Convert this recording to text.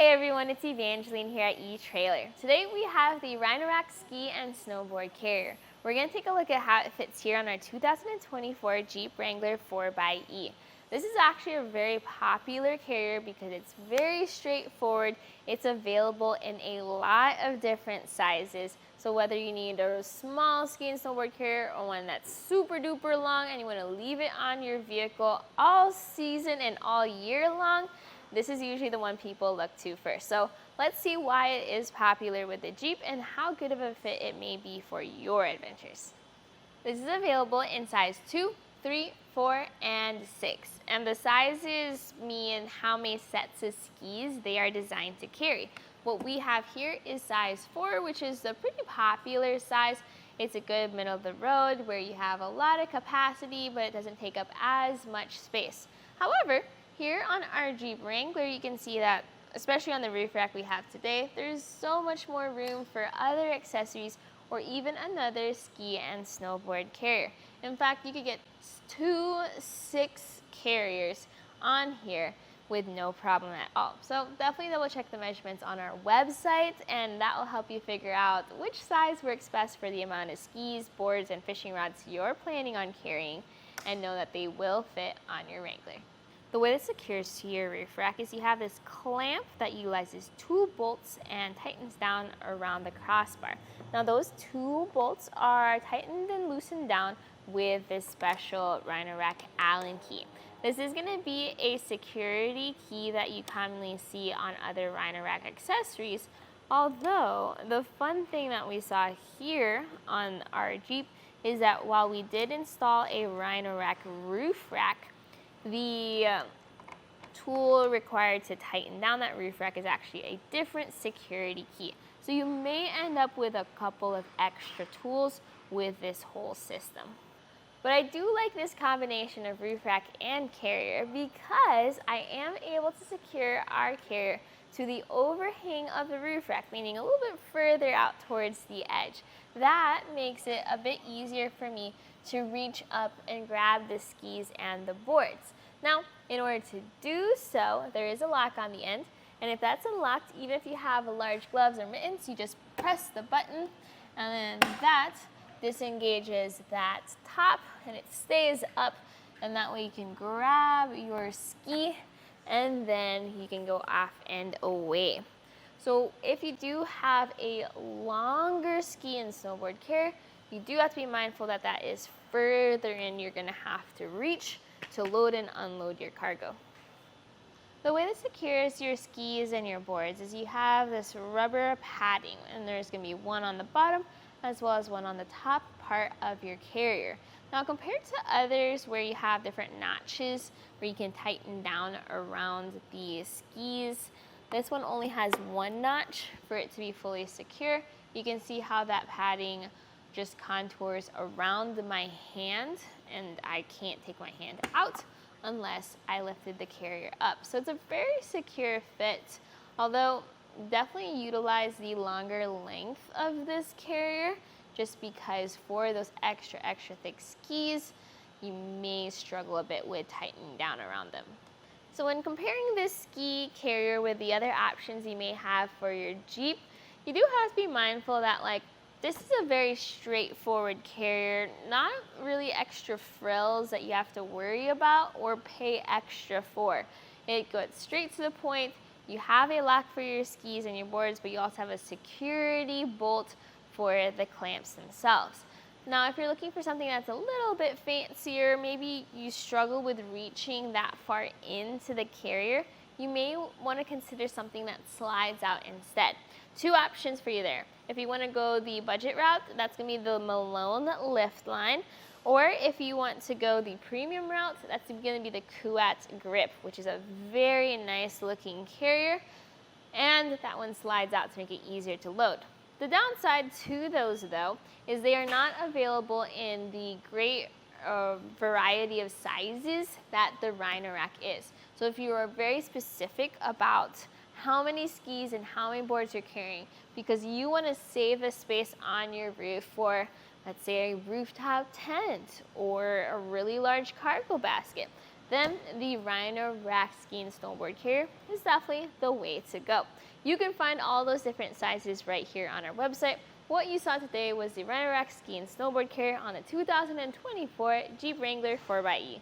Hey everyone, it's Evangeline here at etrailer. Today we have the Rhino-Rack Ski and Snowboard Carrier. We're going to take a look at how it fits here on our 2024 Jeep Wrangler 4xe. This is actually a very popular carrier because it's very straightforward. It's available in a lot of different sizes. So whether you need a small ski and snowboard carrier or one that's super duper long and you want to leave it on your vehicle all season and all year long, this is usually the one people look to first. So let's see why it is popular with the Jeep and how good of a fit it may be for your adventures. This is available in size 2, 3, 4, and 6. And the sizes mean how many sets of skis they are designed to carry. What we have here is size 4, which is a pretty popular size. It's a good middle of the road where you have a lot of capacity, but it doesn't take up as much space. However, here on our Jeep Wrangler, you can see that, especially on the roof rack we have today, there's so much more room for other accessories or even another ski and snowboard carrier. In fact, you could get 2 6 carriers on here with no problem at all. So definitely double check the measurements on our website, and that will help you figure out which size works best for the amount of skis, boards, and fishing rods you're planning on carrying, and know that they will fit on your Wrangler. The way this secures to your roof rack is you have this clamp that utilizes 2 bolts and tightens down around the crossbar. Now those 2 bolts are tightened and loosened down with this special Rhino-Rack Allen key. This is going to be a security key that you commonly see on other Rhino-Rack accessories, although the fun thing that we saw here on our Jeep is that while we did install a Rhino-Rack roof rack, the tool required to tighten down that roof rack is actually a different security key. So you may end up with a couple of extra tools with this whole system. But I do like this combination of roof rack and carrier because I am able to secure our carrier to the overhang of the roof rack, meaning a little bit further out towards the edge. That makes it a bit easier for me to reach up and grab the skis and the boards. Now, in order to do so, there is a lock on the end, and if that's unlocked, even if you have large gloves or mittens, you just press the button, and then that disengages that top, and it stays up, and that way you can grab your ski, and then you can go off and away. So if you do have a longer ski and snowboard carrier, you do have to be mindful that that is further in you're going to have to reach to load and unload your cargo. The way this secures your skis and your boards is you have this rubber padding, and there's going to be one on the bottom as well as one on the top part of your carrier. Now, compared to others where you have different notches where you can tighten down around the skis, this one only has 1 notch for it to be fully secure. You can see how that padding just contours around my hand, and I can't take my hand out unless I lifted the carrier up. So it's a very secure fit, although definitely utilize the longer length of this carrier just because for those extra thick skis, you may struggle a bit with tightening down around them. So when comparing this ski carrier with the other options you may have for your Jeep, you do have to be mindful that this is a very straightforward carrier, not really extra frills that you have to worry about or pay extra for. It goes straight to the point. You have a lock for your skis and your boards, but you also have a security bolt for the clamps themselves. Now, if you're looking for something that's a little bit fancier, maybe you struggle with reaching that far into the carrier, you may want to consider something that slides out instead. 2 options for you there. If you want to go the budget route, that's going to be the Malone lift line. Or if you want to go the premium route, that's going to be the Kuat grip, which is a very nice looking carrier. And that one slides out to make it easier to load. The downside to those, though, is they are not available in the great variety of sizes that the Rhino-Rack is. So if you are very specific about how many skis and how many boards you're carrying because you want to save the space on your roof for, let's say, a rooftop tent or a really large cargo basket, then the Rhino-Rack ski and snowboard carrier is definitely the way to go. You can find all those different sizes right here on our website. What you saw today was the Rhino-Rack ski and snowboard carrier on the 2024 Jeep Wrangler 4xe.